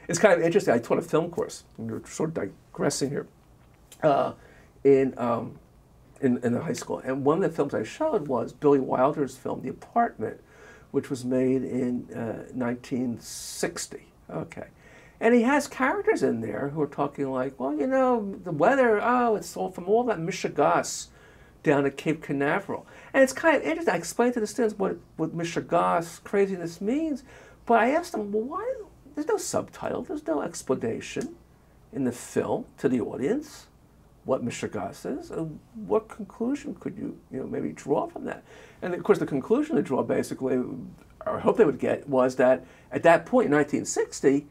It's kind of interesting. I taught a film course. We're sort of digressing here. In the high school, and one of the films I showed was Billy Wilder's film, The Apartment, which was made in 1960. Okay, and he has characters in there who are talking like, well, you know, the weather. Oh, it's all from all that Mishugas down at Cape Canaveral, and it's kind of interesting. I explained to the students what Mishugas craziness means, but I asked them, well, why? There's no subtitle. There's no explanation in the film to the audience what Mishugas is, and what conclusion could you maybe draw from that? And of course, the conclusion to draw, basically, or I hope they would get, was that at that point in 1960,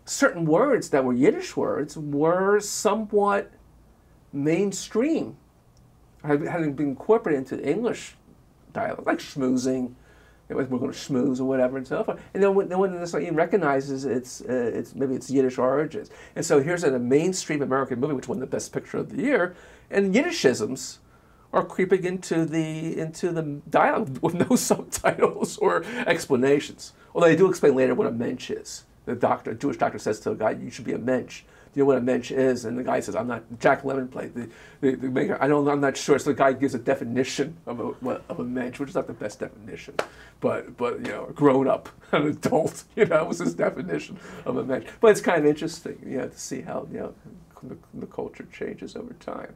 certain words that were Yiddish words were somewhat mainstream, having been incorporated into English dialect, like schmoozing. We're going to schmooze or whatever and so forth. And no one necessarily even recognizes maybe its Yiddish origins. And so here's a mainstream American movie which won the Best Picture of the year, and Yiddishisms are creeping into the dialogue with no subtitles or explanations. Although they do explain later what a Mentch is. The Jewish doctor says to a guy, "You should be a Mentch." Do you know what a Mentch is? And the guy says, "I'm not." Jack Lemmon played the maker. I'm not sure. So the guy gives a definition of a Mentch, which is not the best definition, but a grown up, an adult, was his definition of a Mentch. But it's kind of interesting, to see how the culture changes over time.